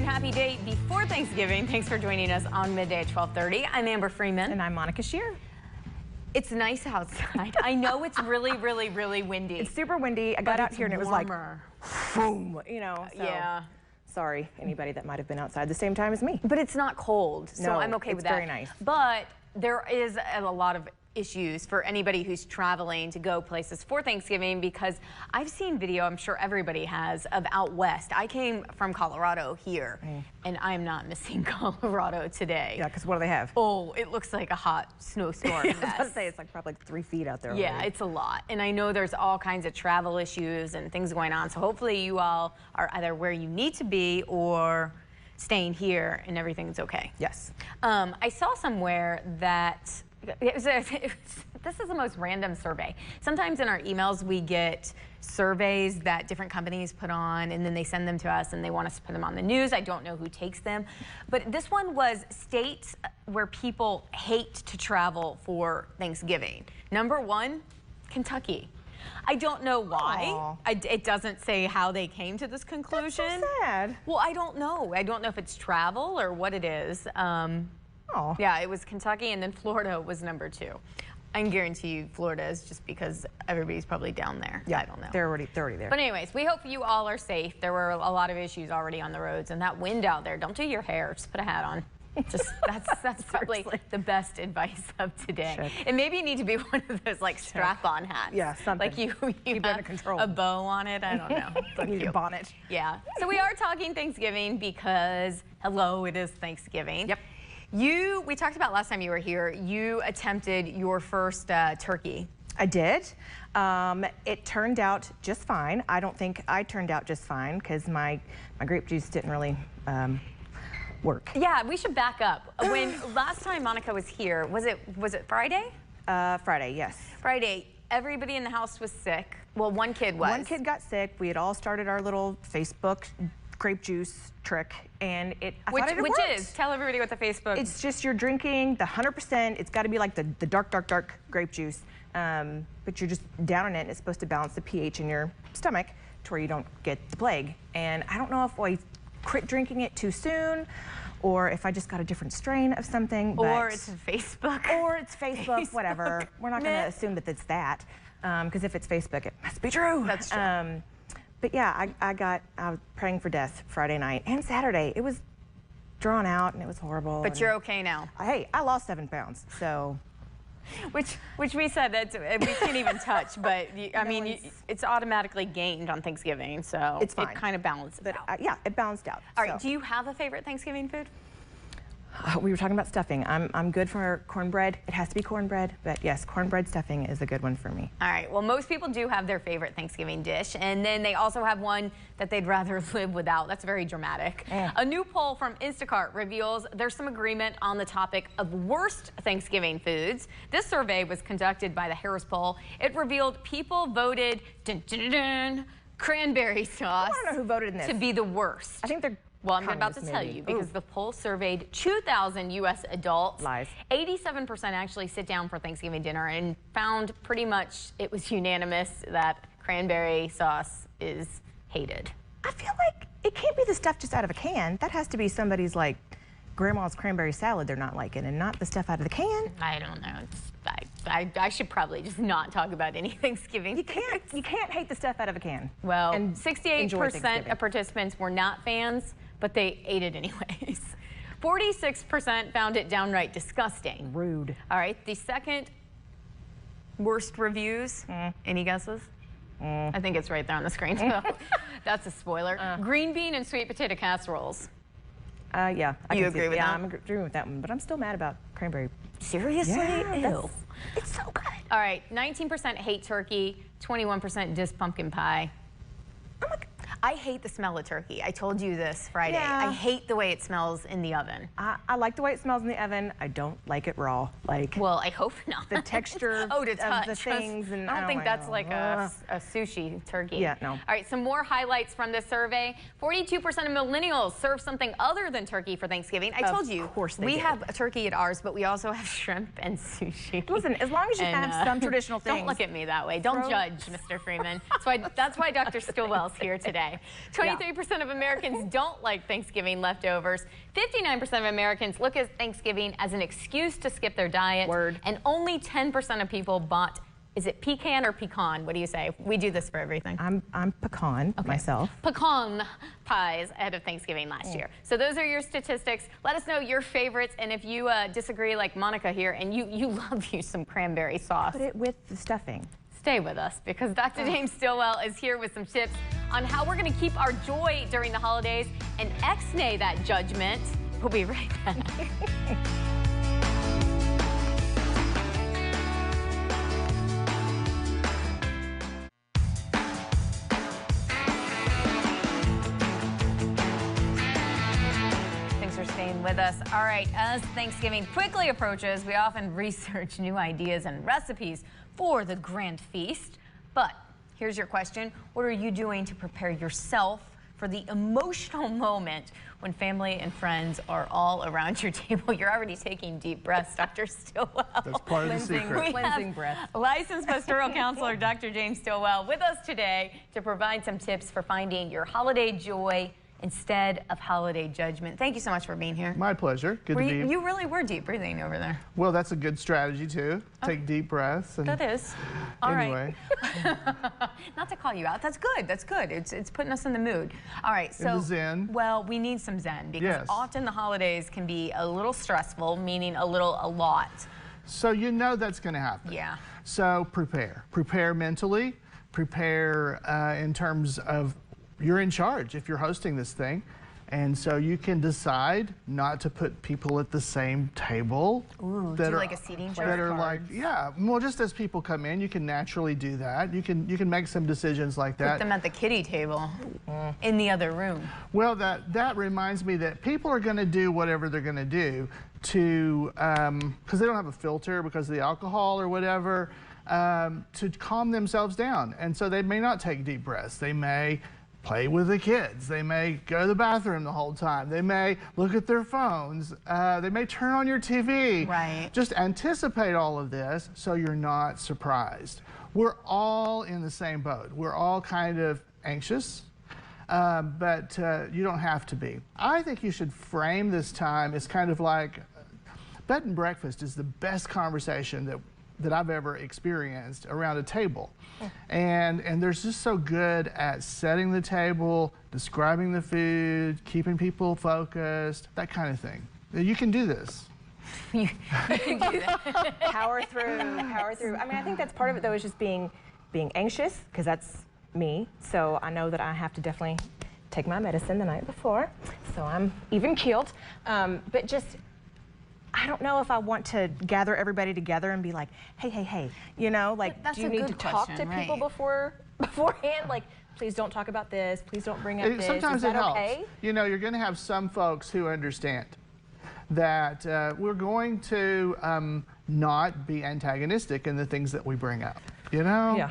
afternoon. Happy day before Thanksgiving. Thanks for joining us on Midday at 12:30. I'm Amber Freeman. And I'm Monica Shearer. It's nice outside. I know it's really, really, really windy. It's super windy. I got out here and it was like, boom, you know. So yeah. Sorry, anybody that might have been outside the same time as me. But it's not cold, so No, I'm okay with that. It's very nice. But there is a lot of issues for anybody who's traveling to go places for Thanksgiving, because I've seen video, I'm sure everybody has, of out west. I came from Colorado here, and I'm not missing Colorado today. Yeah, because what do they have? Oh, it looks like a hot snowstorm. I was about to say, it's like probably 3 feet out there. Yeah, already. it's a lot. And I know there's all kinds of travel issues and things going on. So hopefully you all are either where you need to be or staying here and everything's okay. Yes. I saw somewhere that this is the most random survey. Sometimes in our emails we get surveys that different companies put on, and then they send them to us and they want us to put them on the news. I don't know who takes them. But this one was states where people hate to travel for Thanksgiving. Number 1, Kentucky. I don't know why. It doesn't say how they came to this conclusion. That's so sad. Well, I don't know. I don't know if it's travel or what it is. Yeah, it was Kentucky, and then Florida was number 2. I can guarantee you Florida is just because everybody's probably down there. Yeah, I don't know. They're already there. But anyways, we hope you all are safe. There were a lot of issues already on the roads, and that wind out there, don't do your hair, just put a hat on. Just that's probably the best advice of today. And maybe you need to be one of those like strap-on hats. Yeah, something. Like you Keep have under control. a bow on it. I don't know. You need a bonnet. Yeah. So we are talking Thanksgiving because, hello, it is Thanksgiving. Yep. We talked about last time you were here, you attempted your first turkey. I did. It turned out just fine. I don't think I turned out just fine because my grape juice didn't really work. Yeah, we should back up. When last time Monica was here, was it Friday? Friday, yes. Friday. Everybody in the house was sick. Well, one kid was. One kid got sick. We had all started our little Facebook grape juice trick, and which is, tell everybody what the Facebook. It's just you're drinking the 100%. It's got to be like the dark grape juice, but you're just down in it, and it's supposed to balance the pH in your stomach to where you don't get the plague. And I don't know if I quit drinking it too soon, or if I just got a different strain of something. Or it's Facebook. Or it's Facebook, whatever. We're not going to assume that it's that, because if it's Facebook, it must be true. That's true. But yeah, I was praying for death Friday night and Saturday. It was drawn out and it was horrible. But you're okay now. Hey, I lost 7 pounds, so. Which we said that we can't even touch, but I mean, it's automatically gained on Thanksgiving, so it's fine. It kind of balances out. Yeah, it balanced out. All right, do you have a favorite Thanksgiving food? We were talking about stuffing. I'm good for cornbread. It has to be cornbread, but yes, cornbread stuffing is a good one for me. All right, well, most people do have their favorite Thanksgiving dish, and then they also have one that they'd rather live without. That's very dramatic. A new poll from Instacart reveals there's some agreement on the topic of worst Thanksgiving foods. This survey was conducted by the Harris poll. It revealed people voted cranberry sauce. I don't know who voted in this. To be the worst. I think they're. Well, I'm about to tell you, because the poll surveyed 2,000 U.S. adults. Lies. 87% actually sit down for Thanksgiving dinner and found pretty much it was unanimous that cranberry sauce is hated. I feel like it can't be the stuff just out of a can. That has to be somebody's like grandma's cranberry salad they're not liking, and not the stuff out of the can. I don't know. I should probably just not talk about any Thanksgiving. You can't hate the stuff out of a can. Well, 68% of participants were not fans, but they ate it anyways. 46% found it downright disgusting. Rude. All right, the second worst reviews. Any guesses? I think it's right there on the screen. So that's a spoiler. Green bean and sweet potato casseroles. Yeah. You agree with that? Yeah, I'm agreeing with that one, but I'm still mad about cranberry. Seriously? Yeah, Ew. It's so good. All right, 19% hate turkey, 21% diss pumpkin pie. I hate the smell of turkey. I told you this Friday. Yeah. I hate the way it smells in the oven. I like the way it smells in the oven. I don't like it raw. Like, well, I hope not. The texture of the things. And I don't think that's like a sushi turkey. Yeah, no. All right, some more highlights from this survey. 42% of millennials serve something other than turkey for Thanksgiving. I told you, of course they we do. have a turkey at ours, but we also have shrimp and sushi. Listen, as long as you have some traditional things. Don't look at me that way. Don't judge, Mr. Freeman. That's why Dr. Stillwell's here today. say. 23% of Americans don't like Thanksgiving leftovers. 59% of Americans look at Thanksgiving as an excuse to skip their diet. Word. And only 10% of people bought, is it pecan or pecan? What do you say? We do this for everything. I'm pecan myself. Pecan pies ahead of Thanksgiving last year. So those are your statistics. Let us know your favorites, and if you disagree like Monica here and you love you some cranberry sauce. Put it with the stuffing. Stay with us because Dr. James Stillwell is here with some tips on how we're going to keep our joy during the holidays and ex-nay that judgment. We'll be right back. Staying with us. All right, as Thanksgiving quickly approaches, we often research new ideas and recipes for the grand feast. But here's your question. What are you doing to prepare yourself for the emotional moment when family and friends are all around your table? You're already taking deep breaths, Dr. Stillwell. That's part of the secret. Cleansing breath. Licensed pastoral counselor Dr. James Stillwell with us today to provide some tips for finding your holiday joy instead of holiday judgment. Thank you so much for being here. My pleasure. Good to be here. You really were deep breathing over there. Well, that's a good strategy too. Take deep breaths. And that is. All anyway. Right. Not to call you out. That's good. That's good. It's putting us in the mood. All right. So in the zen. Well, we need some zen because yes. often the holidays can be a little stressful, meaning a lot. So you know that's going to happen. Yeah. So prepare. Prepare mentally. Prepare in terms of you're in charge if you're hosting this thing. And so you can decide not to put people at the same table. Ooh, that do are, like a seating chart. That are like, yeah, well, just as people come in, you can naturally do that. You can make some decisions like that. Put them at the kiddie table in the other room. Well, that reminds me that people are going to do whatever they're going to do to, because they don't have a filter because of the alcohol or whatever, to calm themselves down. And so they may not take deep breaths. They may play with the kids. They may go to the bathroom the whole time. They may look at their phones. They may turn on your TV. Right. Just anticipate all of this so you're not surprised. We're all in the same boat. We're all kind of anxious, but you don't have to be. I think you should frame this time as kind of like bed and breakfast is the best conversation that I've ever experienced around a table. And they're just so good at setting the table, describing the food, keeping people focused, that kind of thing. You can do this. You can do that. Power through. I mean, I think that's part of it though, is just being anxious, because that's me. So I know that I have to definitely take my medicine the night before, so I'm even keeled. But just, I don't know if I want to gather everybody together and be like, hey, you know, like, do you need to talk to people beforehand? Like, please don't talk about this. Please don't bring up this. Sometimes it helps. Okay? You know, you're going to have some folks who understand that we're going to not be antagonistic in the things that we bring up. You know? Yeah.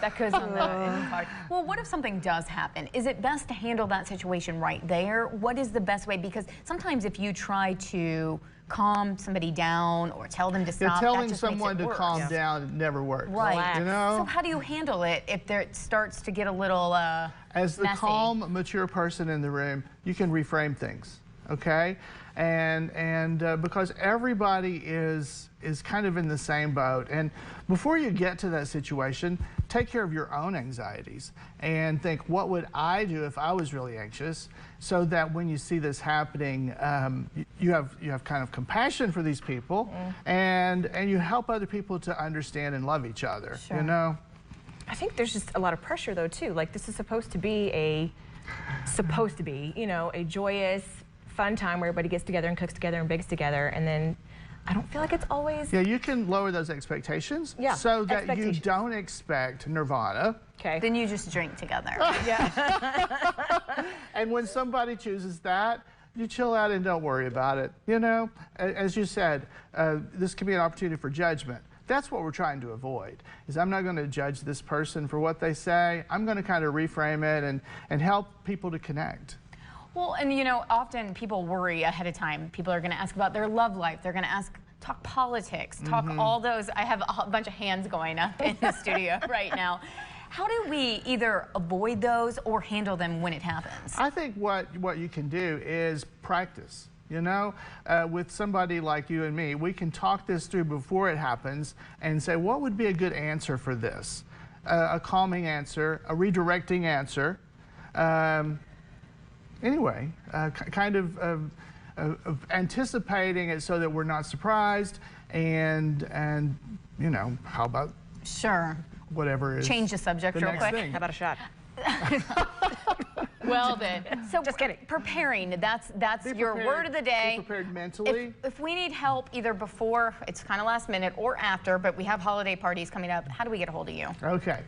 That goes on the part. Well, what if something does happen? Is it best to handle that situation right there? What is the best way? Because sometimes if you try to calm somebody down or tell them to stop, telling that just someone makes it to worse. calm down, it never works. Right. You know? So how do you handle it if it starts to get a little As the messy? calm, mature person in the room, you can reframe things, okay? And because everybody is kind of in the same boat. And before you get to that situation, take care of your own anxieties and think, what would I do if I was really anxious? So that when you see this happening, you have kind of compassion for these people, and you help other people to understand and love each other. Sure. You know. I think there's just a lot of pressure though too. Like, this is supposed to be, you know, a joyous, fun time where everybody gets together and cooks together and bakes together, and then I don't feel like it's always. Yeah, you can lower those expectations so that you don't expect nirvana. Okay. Then you just drink together. Yeah. And when somebody chooses that, you chill out and don't worry about it. You know, as you said, this can be an opportunity for judgment. That's what we're trying to avoid, is I'm not going to judge this person for what they say. I'm going to kind of reframe it and help people to connect. Well, and you know, often people worry ahead of time. People are going to ask about their love life. They're going to talk politics, talk all those. I have a bunch of hands going up in the studio right now. How do we either avoid those or handle them when it happens? I think what you can do is practice. You know, with somebody like you and me, we can talk this through before it happens and say, what would be a good answer for this? A calming answer, a redirecting answer. Anyway, kind of anticipating it so that we're not surprised, and you know, how about sure, whatever is change the subject real quick. How about a shot? Well then, so just kidding. Preparing, that's your prepared, word of the day. Be prepared mentally. If we need help either before, it's kind of last minute, or after, but we have holiday parties coming up, how do we get a hold of you? Okay,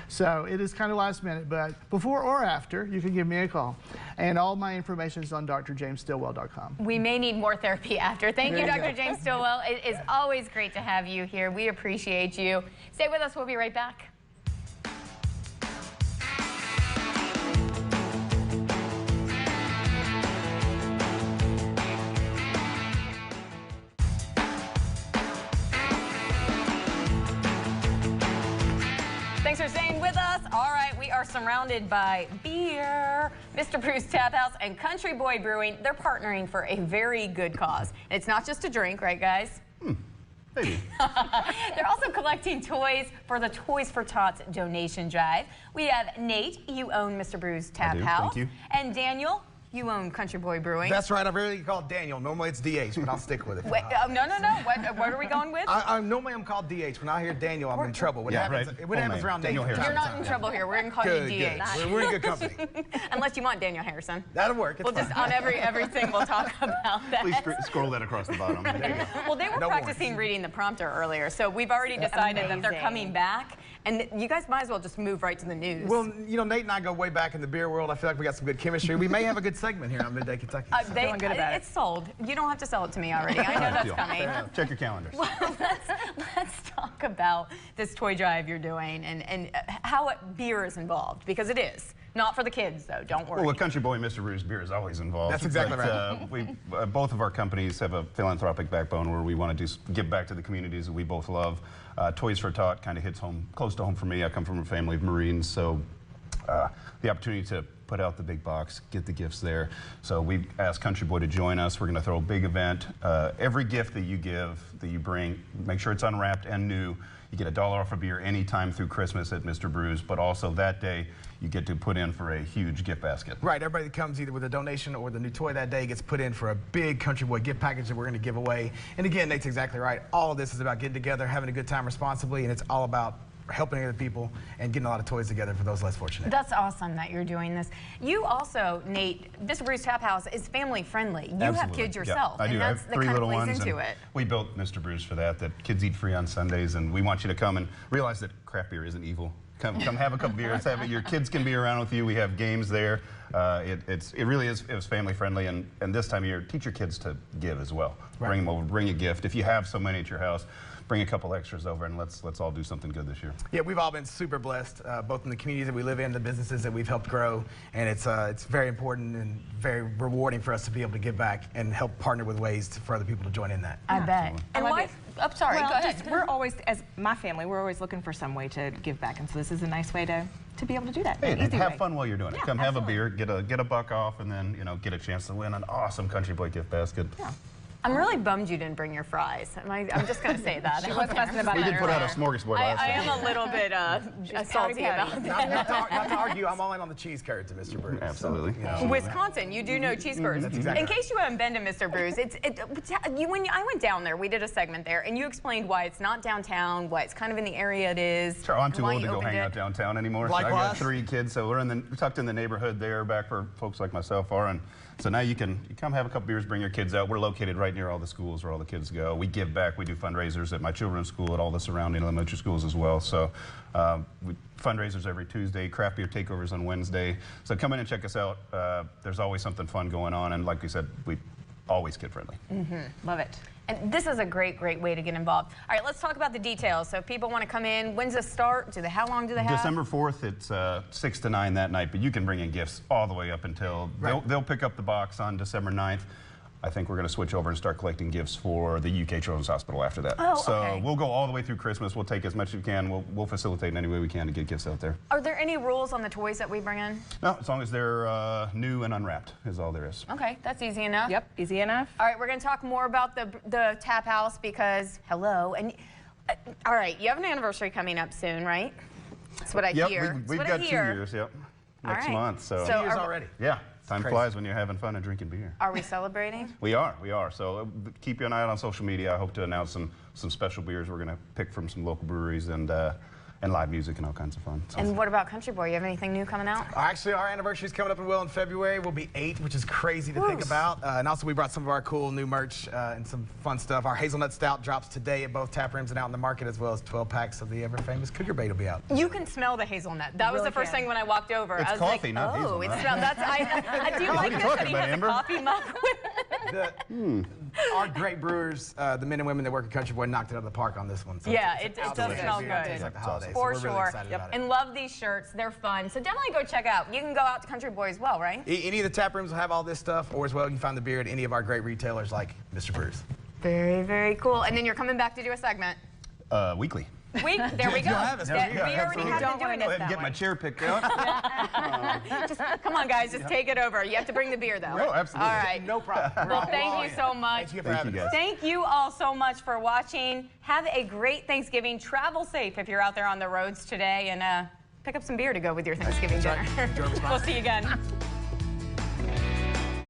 so it is kind of last minute, but before or after, you can give me a call. And all my information is on drjamesstillwell.com. We may need more therapy after. Thank you, There you Dr. go. James Stillwell. It is always great to have you here. We appreciate you. Stay with us. We'll be right back. Thanks for staying with us. All right, we are surrounded by beer. Mr. Brew's Tap House and Country Boy Brewing, they're partnering for a very good cause. And it's not just a drink, right, guys? Maybe. They're also collecting toys for the Toys for Tots donation drive. We have Nate, you own Mr. Brew's Tap do, House. thank you. And Daniel, you own Country Boy Brewing. That's right. I rarely get called Daniel. Normally it's DH, but I'll stick with it. Wait, no. What are we going with? Normally I'm called DH. When I hear Daniel, I'm in trouble. When Yeah, it happens, right. when it happens Full name, around Daniel Nathan, You're not in trouble here. We're going to call you Good, DH. good. We're in good company. Unless you want Daniel Harrison. That'll work. It's We'll just, fine. on everything, we'll talk about that. Please scroll that across the bottom. There you go. Well, they were No practicing reading the prompter earlier, so we've already decided that they're Amazing. coming back. And you guys might as well just move right to the news. Well, you know, Nate and I go way back in the beer world. I feel like we got some good chemistry. We may have a good segment here on Midday Kentucky. Feeling good about it. It's sold. You don't have to sell it to me already. I know that's Deal. coming. Check your calendars. Well, let's talk about this toy drive you're doing and how beer is involved, because it is. Not for the kids, though. Don't worry. Well, with Country Boy, Mr. Brew's beer is always involved. That's exactly But, right. Both of our companies have a philanthropic backbone where we want to give back to the communities that we both love. Toys for Tot kind of hits home, close to home for me. I come from a family of Marines, so the opportunity to put out the big box, get the gifts there. So we asked Country Boy to join us. We're going to throw a big event. Every gift that you give, that you bring, make sure it's unwrapped and new. You get $1 off a beer anytime through Christmas at Mr. Brew's, but also that day you get to put in for a huge gift basket. Right, everybody that comes either with a donation or the new toy that day gets put in for a big Country Boy gift package that we're going to give away. And again, Nate's exactly right. All of this is about getting together, having a good time responsibly, and it's all about helping other people and getting a lot of toys together for those less fortunate. That's awesome that you're doing this. You also, Nate, Mr. Brew's Tap House is family friendly. You have Absolutely. kids Yeah, yourself, I do. and I that's have that 3 kind of little plays ones, into and it. we built Mr. Brew's for that kids eat free on Sundays, and we want you to come and realize that craft beer isn't evil. Come have a couple beers. Your kids can be around with you. We have games there. It really is family friendly, and this time of year, teach your kids to give as well. Right. Bring them over, bring a gift. If you have so many at your house, bring a couple extras over, and let's all do something good this year. Yeah, we've all been super blessed, both in the communities that we live in, the businesses that we've helped grow, and it's very important and very rewarding for us to be able to give back and help partner with ways for other people to join in that. I bet. And love why? it. Oh, sorry. Well, go ahead. just, we're always, as my family, we're always looking for some way to give back, and so this is a nice way to be able to do that. Hey, An and easy have way. fun while you're doing it. Yeah, Come have a absolutely. beer, get a buck off, and then get a chance to win an awesome Country Boy gift basket. Yeah. I'm really bummed you didn't bring your fries. I'm just going to say that. She was fussing about We that did put out a earlier. smorgasbord last I time. am a little bit salty about that. Not to argue, I'm all in on the cheese curds at Mr. Brew's. Absolutely. So, you know. Wisconsin, you do know cheese curds. That's exactly In case you haven't been to Mr. Brew's, when I went down there, we did a segment there, and you explained why it's not downtown, why it's kind of in the area it is. Sure, I'm and too why old you to go opened hang it. out downtown anymore. So I got Likewise. 3 kids, so we're tucked in the neighborhood there, back where folks like myself are, and so now you come have a couple beers, bring your kids out. We're located right near all the schools where all the kids go. We give back. We do fundraisers at my children's school, at all the surrounding elementary schools as well. So we fundraisers every Tuesday, craft beer takeovers on Wednesday. So come in and check us out. There's always something fun going on, and like we said, we always kid friendly. Love it. And this is a great way to get involved. All right, let's talk about the details. So if people want to come in, when's the start? How long do they have? December 4th, it's 6 to 9 that night, but you can bring in gifts all the way up until, Right. they'll pick up the box on December 9th. I think we're going to switch over and start collecting gifts for the UK Children's Hospital after that. Oh, so okay. we'll go all the way through Christmas. We'll take as much as we can. We'll facilitate in any way we can to get gifts out there. Are there any rules on the toys that we bring in? No, as long as they're new and unwrapped is all there is. Okay, that's easy enough. Yep, easy enough. All right, we're going to talk more about the tap house because, hello, and all right, you have an anniversary coming up soon, right? That's what I hear. We've got 2 years, yep, next right. month. So, 2 years already. yeah, time crazy. flies when you're having fun and drinking beer. Are we celebrating? We are. So keep an eye out on social media. I hope to announce some special beers we're going to pick from some local breweries and live music and all kinds of fun. So. And what about Country Boy? You have anything new coming out? Actually, our anniversary is coming up in February. We'll be 8, which is crazy to think about. And also, we brought some of our cool new merch and some fun stuff. Our Hazelnut Stout drops today at both tap rooms and out in the market, as well as 12 packs of the ever-famous Cougar Bait will be out. You can smell the hazelnut. That was Really the first thing when I walked over. It's I was coffee, like, not oh, hazelnut. it smells. That's I do like you this talking that he about, has Amber? a coffee mug with. Our great brewers, the men and women that work at Country Boy, knocked it out of the park on this one. So Yeah, it's it does delicious. smell It tastes good. like the holidays. For so we're sure. really excited about it. And love these shirts. They're fun. So definitely go check out. You can go out to Country Boy as well, right? Any of the tap rooms will have all this stuff, or as well, you can find the beer at any of our great retailers like Mr. Brewers. Very, very cool. And then you're coming back to do a segment. Weekly. There we go. You'll have us. We Yeah, already absolutely. have Don't been wanna doing miss it. Go ahead and get my chair picked out. Just come on, guys. Just take it over. You have to bring the beer, though. Oh, absolutely. All right. No problem. Well, thank you so much. Thank you for Thank having you, us. guys. Thank you all so much for watching. Have a great Thanksgiving. Travel safe if you're out there on the roads today, and pick up some beer to go with your Thanksgiving dinner. Enjoy We'll see you again.